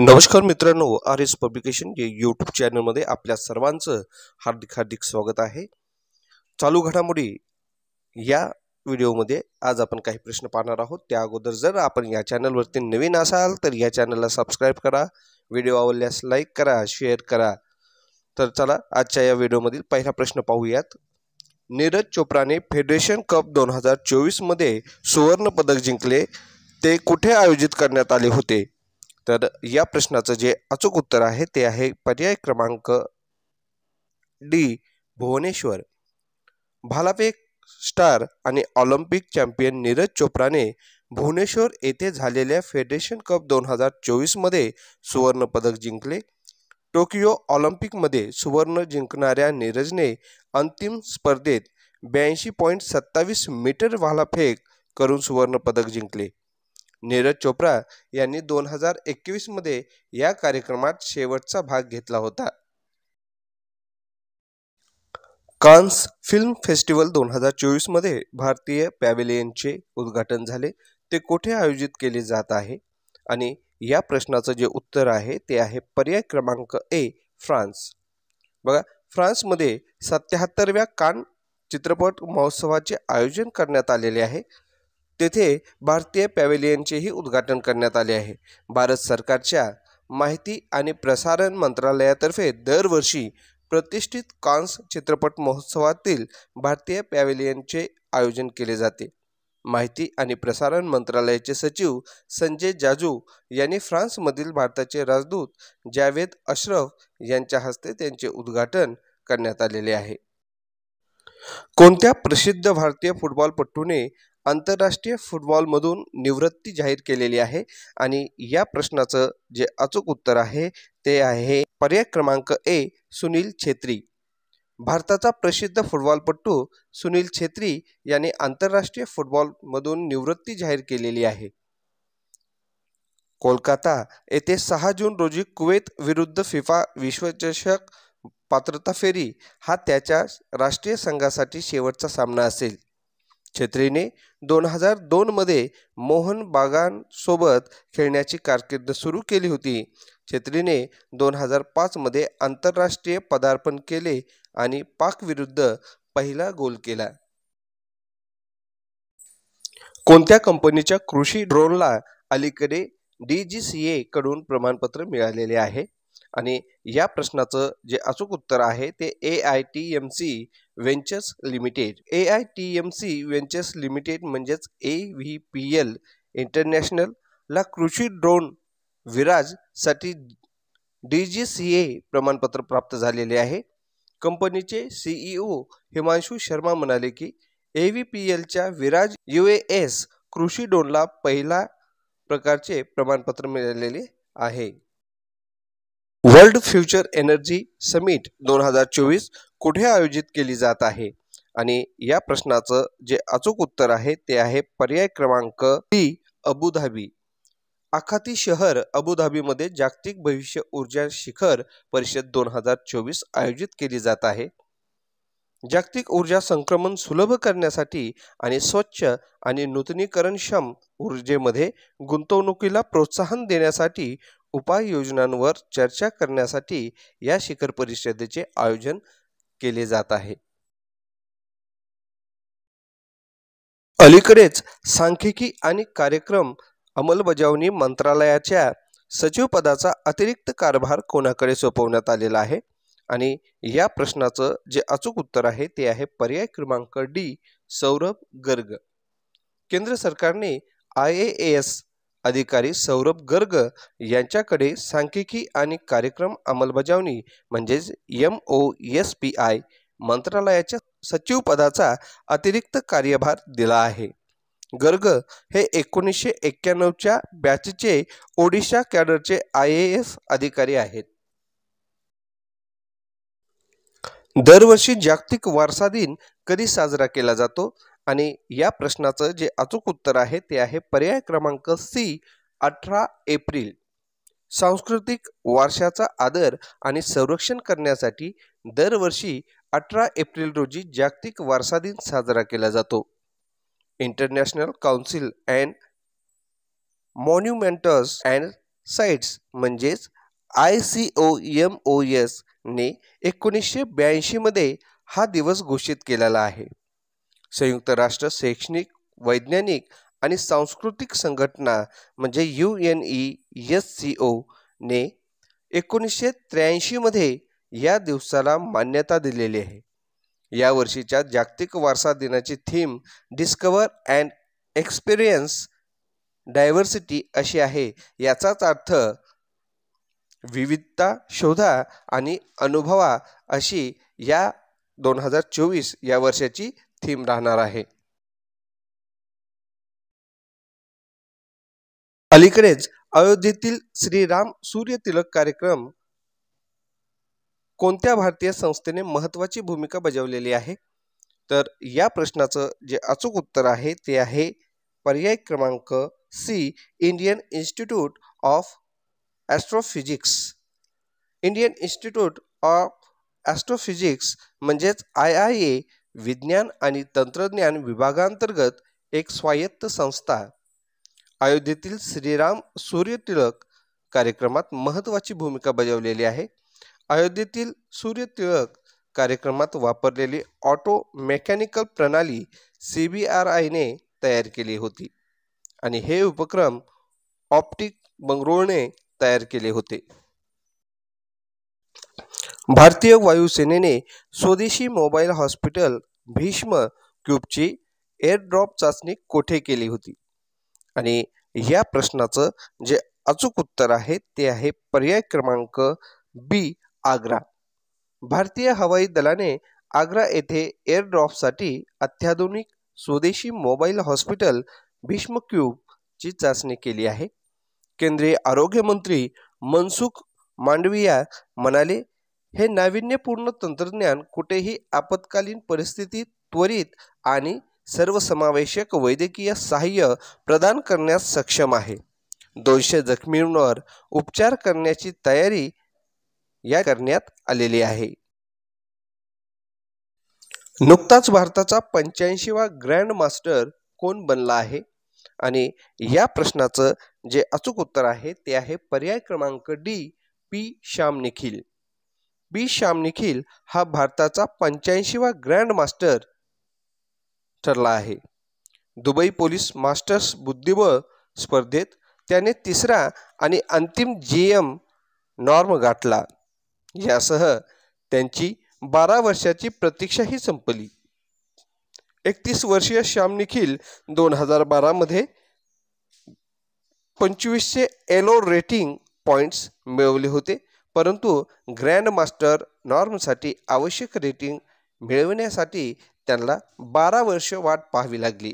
नमस्कार मित्रांनो, R S publication या यूट्यूब चॅनलमध्ये आपल्या सर्वांचं हार्दिक स्वागत आहे. चालू घडामोडी या व्हिडिओमध्ये आज आपण काही प्रश्न पाहणार आहोत. त्या अगोदर जर आपण या चॅनलवरती नवीन असाल तर या चॅनलला सबस्क्राईब करा, व्हिडिओ आवडल्यास लाईक करा, शेअर करा. तर चला आजच्या या व्हिडिओमधील पहिला प्रश्न पाहूयात. नीरज चोप्राने फेडरेशन कप 2024 मध्ये सुवर्ण पदक जिंकले, ते कुठे आयोजित करण्यात आले होते? तर या प्रश्नाचं जे अचूक उत्तर आहे ते आहे पर्याय क्रमांक डी, भुवनेश्वर. भालाफेक स्टार आणि ऑलिम्पिक चॅम्पियन नीरज चोप्राने भुवनेश्वर येथे झालेल्या फेडरेशन कप 2024 मध्ये सुवर्ण पदक जिंकले. टोकियो ऑलिम्पिकमध्ये सुवर्ण जिंकणाऱ्या नीरजने अंतिम स्पर्धेत 82.27 मीटर भालाफेक करून सुवर्ण पदक जिंकले. नीरज चोप्रा यांनी 2021 मध्ये या कार्यक्रमात शेवटचा भाग घेतला होता. कान्स फिल्म फेस्टिवल 2024 मध्ये भारतीय पॅव्हेलियनचे उद्घाटन झाले, ते कुठे आयोजित केले जात आहे? आणि या प्रश्नाचं जे उत्तर आहे ते आहे पर्याय क्रमांक ए, फ्रान्स. बघा, फ्रान्समध्ये 77व्या कान चित्रपट महोत्सवाचे आयोजन करण्यात आलेले आहे. तेथे भारतीय पॅव्हेलियनचेही उद्घाटन करण्यात आले आहे. भारत सरकारच्या माहिती आणि प्रसारण मंत्रालयातर्फे दरवर्षी प्रतिष्ठित कान्स चित्रपट महोत्सवातील भारतीय पॅव्हेलियनचे आयोजन केले जाते. माहिती आणि प्रसारण मंत्रालयाचे सचिव संजय जाजू यांनी फ्रान्समधील भारताचे राजदूत जावेद अशरफ यांच्या हस्ते त्यांचे उद्घाटन करण्यात आलेले आहे. कोणत्या प्रसिद्ध भारतीय फुटबॉलपटूने आंतरराष्ट्रीय फुटबॉलमधून निवृत्ती जाहीर केलेली आहे? आणि या प्रश्नाचं जे अचूक उत्तर आहे ते आहे पर्याय क्रमांक ए, सुनील छेत्री. भारताचा प्रसिद्ध फुटबॉलपटू सुनील छेत्री यांनी आंतरराष्ट्रीय फुटबॉलमधून निवृत्ती जाहीर केलेली आहे. कोलकाता येथे 6 जून रोजी कुवेत विरुद्ध फिफा विश्वचषक पात्रता फेरी हा त्याच्या राष्ट्रीय संघासाठी शेवटचा सामना असेल. छेत्रीने 2002 मध्ये मोहन बागानसोबत खेळण्याची कारकीर्द सुरू केली होती. छेत्रीने 2005 मध्ये आंतरराष्ट्रीय पदार्पण केले आणि पाक विरुद्ध पहिला गोल केला. कोणत्या कंपनीच्या कृषी ड्रोनला अलीकडे DGCA कडून प्रमाणपत्र मिळालेले आहे? आणि या प्रश्नाचं जे अचूक उत्तर आहे ते AITMC ventures limited. AITMC ventures limited म्हणजेच AVPL इंटरनॅशनल ला कृषी ड्रोन विराज साठी DGCA प्रमाणपत्र प्राप्त झालेले आहे. कंपनीचे CEO हिमांशु शर्मा म्हणाले की AVPLच्या विराज UAS कृषी ड्रोनला पहिला प्रकारचे प्रमाणपत्र मिळालेले आहे. वर्ल्ड फ्युचर एनर्जी समिट 2024 कुठे आयोजित केली जात आहे? आणि या प्रश्नाचं जे अचूक उत्तर आहे ते आहे पर्याय क्रमांक डी, अबुधाबी. आखाती शहर अबुधाबीमध्ये जागतिक भविष्य ऊर्जा शिखर परिषद 2024 आयोजित केली जात आहे. जागतिक ऊर्जा संक्रमण सुलभ करण्यासाठी आणि स्वच्छ आणि नूतनीकरणक्षम ऊर्जेमध्ये गुंतवणुकीला प्रोत्साहन देण्यासाठी उपाययोजनांवर चर्चा करण्यासाठी या शिखर परिषदेचे आयोजन केले जात आहे. अलीकडेच सांख्यिकी आणि कार्यक्रम अंमलबजावणी मंत्रालयाच्या सचिवपदाचा अतिरिक्त कारभार कोणाकडे सोपवण्यात आलेला आहे? आणि या प्रश्नाचं जे अचूक उत्तर आहे ते आहे पर्याय क्रमांक डी, सौरभ गर्ग. केंद्र सरकारने IAS अधिकारी सौरभ गर्ग यांच्याकडे सांख्यिकी आणि कार्यक्रम अंमलबजावणी म्हणजेच MOSPI मंत्रालयाच्या सचिवपदाचा अतिरिक्त कार्यभार दिला आहे. गर्ग हे 1991च्या बॅचचे ओडिशा कॅडरचे IAS अधिकारी आहेत. दरवर्षी जागतिक वारसा दिन कधी साजरा केला जातो? आणि या प्रश्नाचं जे अचूक उत्तर आहे ते आहे पर्याय क्रमांक सी, 18 एप्रिल. सांस्कृतिक वारशाचा आदर आणि संरक्षण करण्यासाठी दरवर्षी 18 एप्रिल रोजी जागतिक वारसा दिन साजरा केला जातो. International council and monuments and sites म्हणजेच ICOMOS ने 1982 मध्ये हा दिवस घोषित केलेला आहे. संयुक्त राष्ट्र शैक्षणिक, वैज्ञानिक आणि सांस्कृतिक संघटना म्हणजे UNESCO ने 1983 मध्ये या दिवसाला मान्यता दिलेली आहे. या वर्षीच्या जागतिक वारसा दिनाची theme discover and experience diversity अशी आहे. याचाच अर्थ विविधता शोधा आणि अनुभवा अशी या 2024 या वर्षाची थीम राहणार आहे. अलीकडेच अयोध्येतील श्रीराम सूर्य तिलक कार्यक्रम कोणत्या भारतीय संस्थेने महत्त्वाची भूमिका बजावलेली आहे? तर या प्रश्नाचं जे अचूक उत्तर आहे ते आहे पर्याय क्रमांक C, Indian institute of astrophysics. Indian institute of astrophysics म्हणजेच IIA विज्ञान आणि तंत्रज्ञान विभागांतर्गत एक स्वायत्त संस्था अयोध्येतील श्रीराम सूर्य तिलक कार्यक्रमात महत्त्वाची भूमिका बजावलेली आहे. अयोध्येतील सूर्य तिलक कार्यक्रमात वापरलेली ऑटो मेकॅनिकल प्रणाली CBRIने तयार केली होती आणि हे उपक्रम ऑप्टिक बंगलोरने तयार केले होते. भारतीय वायुसेनेने स्वदेशी मोबाईल हॉस्पिटल भीष्म क्यूबची एअरड्रॉप चाचणी कोठे केली होती? आणि या प्रश्नाचं जे अचूक उत्तर आहे ते आहे पर्याय क्रमांक बी, आग्रा. भारतीय हवाई दलाने आग्रा येथे एअरड्रॉपसाठी अत्याधुनिक स्वदेशी मोबाईल हॉस्पिटल भीष्म क्यूबची चाचणी केली आहे. केंद्रीय आरोग्य मंत्री मनसुख मांडविया म्हणाले, हे नाविन्यपूर्ण तंत्रज्ञान कुठेही आपत्कालीन परिस्थितीत त्वरित आणि सर्वसमावेशक वैद्यकीय सहाय्य प्रदान करण्यास सक्षम आहे. 200 जखमींवर उपचार करण्याची तयारी या करण्यात आलेली आहे. नुकताच भारताचा 85वा ग्रँड मास्टर कोण बनला आहे? आणि या प्रश्नाचं जे अचूक उत्तर आहे ते आहे पर्याय क्रमांक डी, पी श्याम निखिल. बी श्याम निखिल हा भारताचा 85वा ग्रँड मास्टर ठरला आहे. दुबई पोलीस मास्टर्स बुद्धिबळ स्पर्धेत त्याने तिसरा आणि अंतिम GM नॉर्म गाठला. यासह त्यांची 12 वर्षाची प्रतीक्षाही संपली. 31 वर्षीय श्याम निखिल 2012 मध्ये 2500 एलो रेटिंग पॉइंट्स मिळवले होते, परंतु ग्रँड मास्टर नॉर्मसाठी आवश्यक रेटिंग मिळविण्यासाठी त्यांना 12 वर्ष वाट पाहावी लागली.